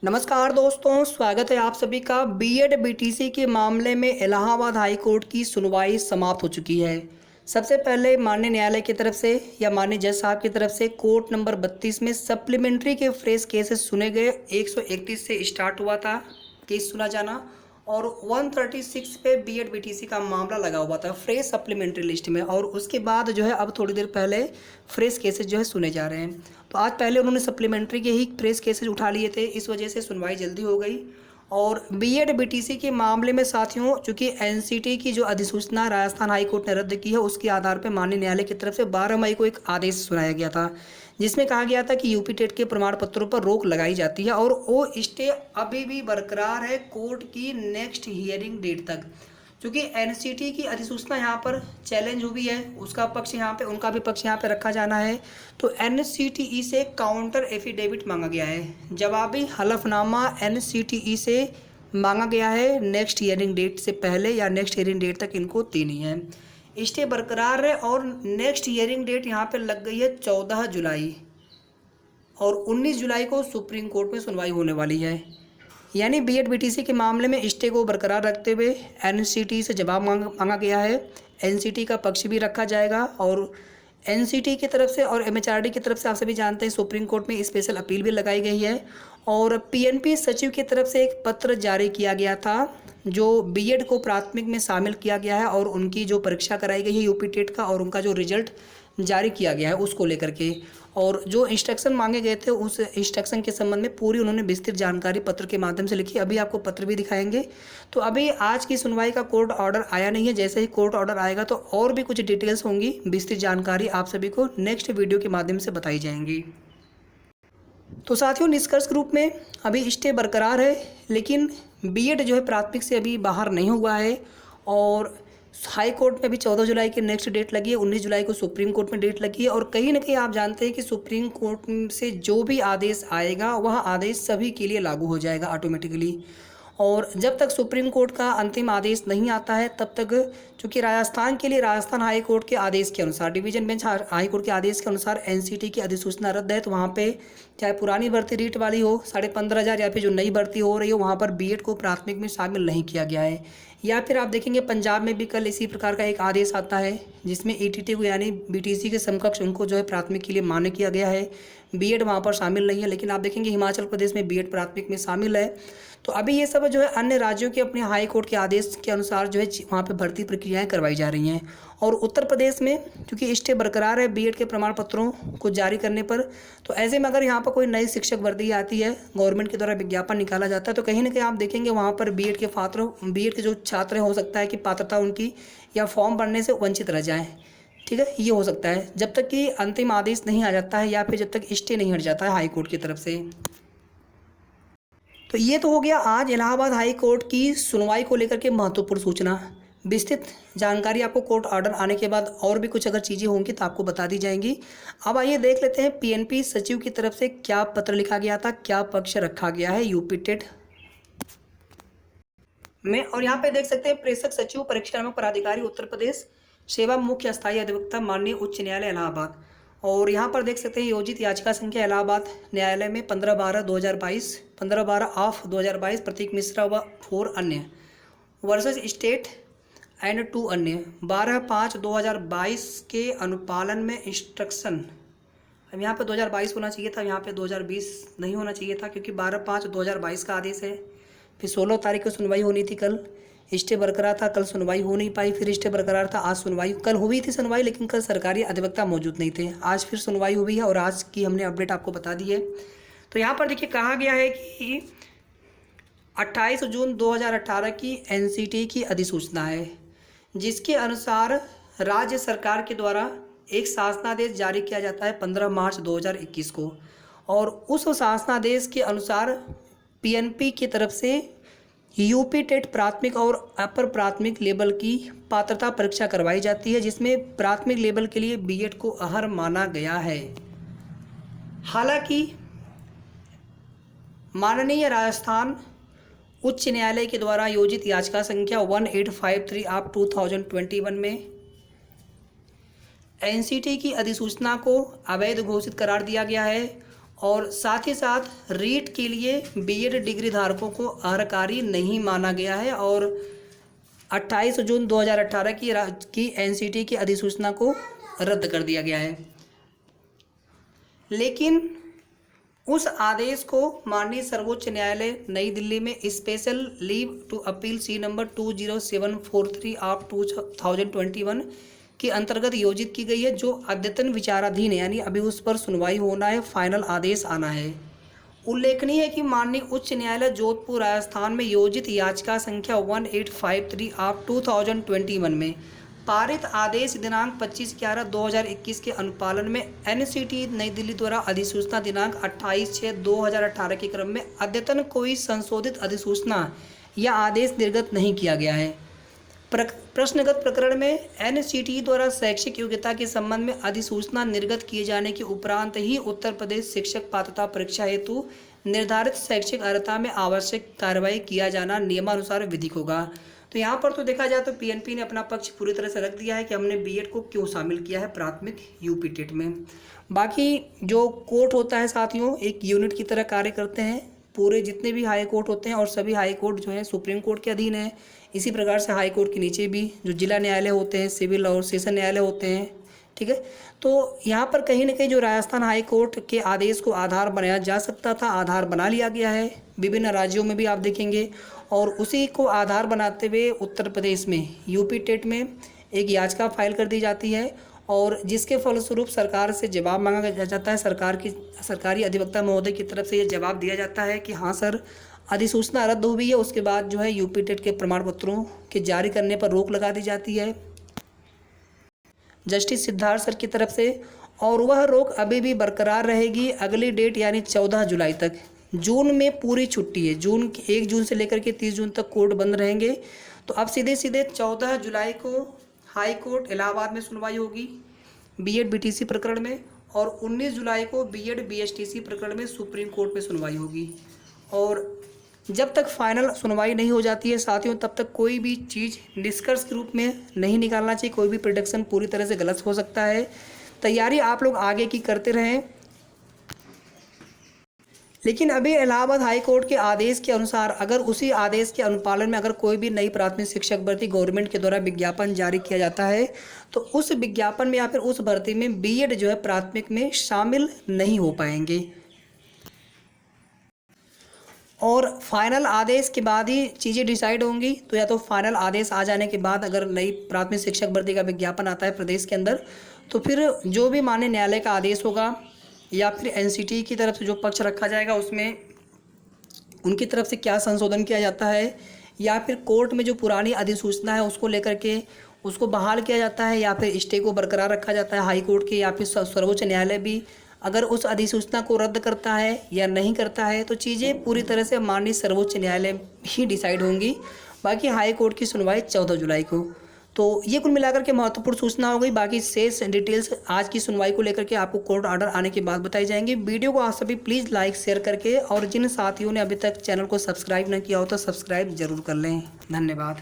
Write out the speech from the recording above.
नमस्कार दोस्तों, स्वागत है आप सभी का। बीएड बीटीसी के मामले में इलाहाबाद हाई कोर्ट की सुनवाई समाप्त हो चुकी है। सबसे पहले माननीय न्यायालय की तरफ से या माननीय जज साहब की तरफ से कोर्ट नंबर 32 में सप्लीमेंट्री के फ्रेश केसेस सुने गए। 131 से स्टार्ट हुआ था केस सुना जाना और 136 पे बीएड बीटीसी का मामला लगा हुआ था फ्रेश सप्लीमेंट्री लिस्ट में। और उसके बाद जो है अब थोड़ी देर पहले फ्रेश केसेस जो है सुने जा रहे हैं। तो आज पहले उन्होंने सप्लीमेंट्री के ही फ्रेश केसेस उठा लिए थे, इस वजह से सुनवाई जल्दी हो गई। और बीएड बीटीसी के मामले में साथियों, चूंकि एनसीटी की जो अधिसूचना राजस्थान हाई कोर्ट ने रद्द की है, उसके आधार पर माननीय न्यायालय की तरफ से 12 मई को एक आदेश सुनाया गया था, जिसमें कहा गया था कि यूपी टेट के प्रमाण पत्रों पर रोक लगाई जाती है और वो स्टे अभी भी बरकरार है कोर्ट की नेक्स्ट हियरिंग डेट तक। क्योंकि एनसीटी की अधिसूचना यहाँ पर चैलेंज हुई है, उसका पक्ष यहाँ पे, उनका भी पक्ष यहाँ पे रखा जाना है। तो एनसीटीई से काउंटर एफिडेविट मांगा गया है, जवाबी हलफनामा एनसीटीई से मांगा गया है नेक्स्ट हियरिंग डेट से पहले या नेक्स्ट हियरिंग डेट तक इनको देनी है। स्टे बरकरार है और नेक्स्ट हियरिंग डेट यहाँ पे लग गई है 14 जुलाई और 19 जुलाई को सुप्रीम कोर्ट में सुनवाई होने वाली है। यानी बीएड बीटीसी के मामले में स्टे को बरकरार रखते हुए एनसीटी से जवाब मांगा गया है। एनसीटी का पक्ष भी रखा जाएगा और एनसीटी की तरफ से और एमएचआरडी की तरफ से आप सभी जानते हैं सुप्रीम कोर्ट में स्पेशल अपील भी लगाई गई है। और पीएनपी सचिव की तरफ से एक पत्र जारी किया गया था जो बीएड को प्राथमिक में शामिल किया गया है और उनकी जो परीक्षा कराई गई है यूपी टेट का और उनका जो रिजल्ट जारी किया गया है उसको लेकर के, और जो इंस्ट्रक्शन मांगे गए थे उस इंस्ट्रक्शन के संबंध में पूरी उन्होंने विस्तृत जानकारी पत्र के माध्यम से लिखी। अभी आपको पत्र भी दिखाएंगे। तो अभी आज की सुनवाई का कोर्ट ऑर्डर आया नहीं है, जैसे ही कोर्ट ऑर्डर आएगा तो और भी कुछ डिटेल्स होंगी, विस्तृत जानकारी आप सभी को नेक्स्ट वीडियो के माध्यम से बताई जाएंगी। तो साथियों, निष्कर्ष के रूप में अभी स्टे बरकरार है, लेकिन बीएड जो है प्राथमिक से अभी बाहर नहीं हुआ है और हाई कोर्ट में अभी 14 जुलाई की नेक्स्ट डेट लगी है, 19 जुलाई को सुप्रीम कोर्ट में डेट लगी है। और कहीं ना कहीं आप जानते हैं कि सुप्रीम कोर्ट से जो भी आदेश आएगा वह आदेश सभी के लिए लागू हो जाएगा ऑटोमेटिकली। और जब तक सुप्रीम कोर्ट का अंतिम आदेश नहीं आता है तब तक, चूँकि राजस्थान के लिए राजस्थान हाई कोर्ट के आदेश के अनुसार, डिवीजन बेंच हाई कोर्ट के आदेश के अनुसार एनसीटी की अधिसूचना रद्द है, तो वहाँ पे चाहे पुरानी भर्ती रीट वाली हो 15,500 या फिर जो नई भर्ती हो रही हो, वहाँ पर बीएड को प्राथमिक में शामिल नहीं किया गया है। या फिर आप देखेंगे पंजाब में भी कल इसी प्रकार का एक आदेश आता है जिसमें ईटीटी को यानी बीटीसी के समकक्ष उनको जो है प्राथमिक के लिए मान्य किया गया है, बीएड वहाँ पर शामिल नहीं है। लेकिन आप देखेंगे हिमाचल प्रदेश में बीएड प्राथमिक में शामिल है। तो अभी ये सब जो है अन्य राज्यों के अपने हाई कोर्ट के आदेश के अनुसार जो है वहाँ पे भर्ती प्रक्रियाएं करवाई जा रही हैं। और उत्तर प्रदेश में क्योंकि स्टे बरकरार है बीएड के प्रमाण पत्रों को जारी करने पर, तो ऐसे में अगर यहाँ पर कोई नई शिक्षक भर्ती आती है, गवर्नमेंट के द्वारा विज्ञापन निकाला जाता है, तो कहीं ना कहीं आप देखेंगे वहाँ पर बीएड के जो छात्र हो सकता है कि पात्रता उनकी या फॉर्म भरने से वंचित रह जाएँ। ठीक है, ये हो सकता है जब तक कि अंतिम आदेश नहीं आ जाता है या फिर जब तक स्टे नहीं हट जाता है हाई कोर्ट की तरफ से। तो ये तो हो गया आज इलाहाबाद हाई कोर्ट की सुनवाई को लेकर के महत्वपूर्ण सूचना। विस्तृत जानकारी आपको कोर्ट ऑर्डर आने के बाद और भी कुछ अगर चीज़ें होंगी तो आपको बता दी जाएंगी। अब आइए देख लेते हैं पीएनपी सचिव की तरफ से क्या पत्र लिखा गया था, क्या पक्ष रखा गया है यूपी टेट में। और यहाँ पे देख सकते हैं प्रेषक सचिव परीक्षा पदाधिकारी उत्तर प्रदेश सेवा मुख्य अस्थायी अधिवक्ता माननीय उच्च न्यायालय इलाहाबाद। और यहाँ पर देख सकते हैं योजित याचिका संख्या इलाहाबाद न्यायालय में 15/12/2022, 15/12/2022 प्रतीक मिश्रा व 4 अन्य वर्सेस स्टेट एंड 2 अन्य 12/5/2022 के अनुपालन में इंस्ट्रक्शन। अब यहाँ पे 2022 होना चाहिए था, यहाँ पे 2020 नहीं होना चाहिए था क्योंकि 12/5/2022 का आदेश है। फिर 16 तारीख को सुनवाई होनी थी, कल स्टे बरकरार था, कल सुनवाई हो नहीं पाई, फिर स्टे बरकरार था, आज सुनवाई, कल हुई थी सुनवाई लेकिन कल सरकारी अधिवक्ता मौजूद नहीं थे, आज फिर सुनवाई हुई है और आज की हमने अपडेट आपको बता दी है। तो यहाँ पर देखिए कहा गया है कि 28 जून 2018 की एनसीटी की अधिसूचना है जिसके अनुसार राज्य सरकार के द्वारा एक शासनादेश जारी किया जाता है 15 मार्च 2021 को। और उस शासनादेश के अनुसार पीएनपी की तरफ से यूपी टेट प्राथमिक और अपर प्राथमिक लेवल की पात्रता परीक्षा करवाई जाती है, जिसमें प्राथमिक लेवल के लिए बीएड को अहम माना गया है। हालांकि माननीय राजस्थान उच्च न्यायालय के द्वारा योजित याचिका संख्या 1853 ऑफ 2021 में एनसीटी की अधिसूचना को अवैध घोषित करार दिया गया है और साथ ही साथ रीट के लिए बीएड डिग्री धारकों को अर्हकारी नहीं माना गया है और 28 जून 2018 की एनसीटी की अधिसूचना को रद्द कर दिया गया है। लेकिन उस आदेश को माननीय सर्वोच्च न्यायालय नई दिल्ली में special leave to appeal C number 20743 of 2021 के अंतर्गत योजित की गई है, जो अद्यतन विचाराधीन है, यानी अभी उस पर सुनवाई होना है, फाइनल आदेश आना है। उल्लेखनीय है कि माननीय उच्च न्यायालय जोधपुर राजस्थान में योजित याचिका संख्या 1853 ऑफ 2021 में पारित आदेश दिनांक 25/11/2021 के अनुपालन में एनसीटी नई दिल्ली द्वारा अधिसूचना दिनांक 28/6/2018 के क्रम में अद्यतन कोई संशोधित अधिसूचना या आदेश निर्गत नहीं किया गया है। प्रश्नगत प्रकरण में एनसीटी द्वारा शैक्षिक योग्यता के संबंध में अधिसूचना निर्गत किए जाने के उपरांत ही उत्तर प्रदेश शिक्षक पात्रता परीक्षा हेतु निर्धारित शैक्षिक अर्हता में आवश्यक कार्रवाई किया जाना नियमानुसार विधिक होगा। तो यहाँ पर तो देखा जाए तो पीएनपी ने अपना पक्ष पूरी तरह से रख दिया है कि हमने बीएड को क्यों शामिल किया है प्राथमिक यूपी टेट में। बाकी जो कोर्ट होता है साथियों, एक यूनिट की तरह कार्य करते हैं। पूरे जितने भी हाई कोर्ट होते हैं और सभी हाई कोर्ट जो है सुप्रीम कोर्ट के अधीन है। इसी प्रकार से हाई कोर्ट के नीचे भी जो जिला न्यायालय होते हैं, सिविल और सेशन न्यायालय होते हैं, ठीक है। तो यहाँ पर कहीं ना कहीं जो राजस्थान हाई कोर्ट के आदेश को आधार बनाया जा सकता था, आधार बना लिया गया है। विभिन्न राज्यों में भी आप देखेंगे और उसी को आधार बनाते हुए उत्तर प्रदेश में यूपी टेट में एक याचिका फाइल कर दी जाती है और जिसके फलस्वरूप सरकार से जवाब मांगा जाता है। सरकारी अधिवक्ता महोदय की तरफ से ये जवाब दिया जाता है कि हाँ सर, अधिसूचना रद्द हुई है। उसके बाद जो है यूपी टेट के प्रमाण पत्रों के जारी करने पर रोक लगा दी जाती है जस्टिस सिद्धार्थ सर की तरफ से, और वह रोक अभी भी बरकरार रहेगी अगली डेट यानी 14 जुलाई तक। जून में पूरी छुट्टी है, 1 जून से लेकर के 30 जून तक कोर्ट बंद रहेंगे। तो अब सीधे 14 जुलाई को हाई कोर्ट इलाहाबाद में सुनवाई होगी बीएड बीटीसी प्रकरण में और 19 जुलाई को बीएड बीएसटीसी प्रकरण में सुप्रीम कोर्ट में सुनवाई होगी। और जब तक फाइनल सुनवाई नहीं हो जाती है साथियों, तब तक कोई भी चीज़ निष्कर्ष के रूप में नहीं निकालना चाहिए। कोई भी प्रेडिक्शन पूरी तरह से गलत हो सकता है। तैयारी आप लोग आगे की करते रहें। लेकिन अभी इलाहाबाद हाई कोर्ट के आदेश के अनुसार अगर उसी आदेश के अनुपालन में अगर कोई भी नई प्राथमिक शिक्षक भर्ती गवर्नमेंट के द्वारा विज्ञापन जारी किया जाता है तो उस विज्ञापन में या फिर उस भर्ती में बीएड जो है प्राथमिक में शामिल नहीं हो पाएंगे। और फाइनल आदेश के बाद ही चीज़ें डिसाइड होंगी। तो या तो फाइनल आदेश आ जाने के बाद अगर नई प्राथमिक शिक्षक भर्ती का विज्ञापन आता है प्रदेश के अंदर, तो फिर जो भी माननीय न्यायालय का आदेश होगा या फिर एनसीटी की तरफ से जो पक्ष रखा जाएगा उसमें उनकी तरफ से क्या संशोधन किया जाता है, या फिर कोर्ट में जो पुरानी अधिसूचना है उसको लेकर के उसको बहाल किया जाता है, या फिर स्टे को बरकरार रखा जाता है हाई कोर्ट के, या फिर सर्वोच्च न्यायालय भी अगर उस अधिसूचना को रद्द करता है या नहीं करता है, तो चीज़ें पूरी तरह से माननीय सर्वोच्च न्यायालय ही डिसाइड होंगी। बाकी हाई कोर्ट की सुनवाई 14 जुलाई को। तो ये कुल मिलाकर के महत्वपूर्ण सूचना हो गई। बाकी शेष डिटेल्स आज की सुनवाई को लेकर के आपको कोर्ट ऑर्डर आने के बाद बताई जाएंगी। वीडियो को आप सभी प्लीज़ लाइक शेयर करके, और जिन साथियों ने अभी तक चैनल को सब्सक्राइब नहीं किया हो तो सब्सक्राइब जरूर कर लें। धन्यवाद।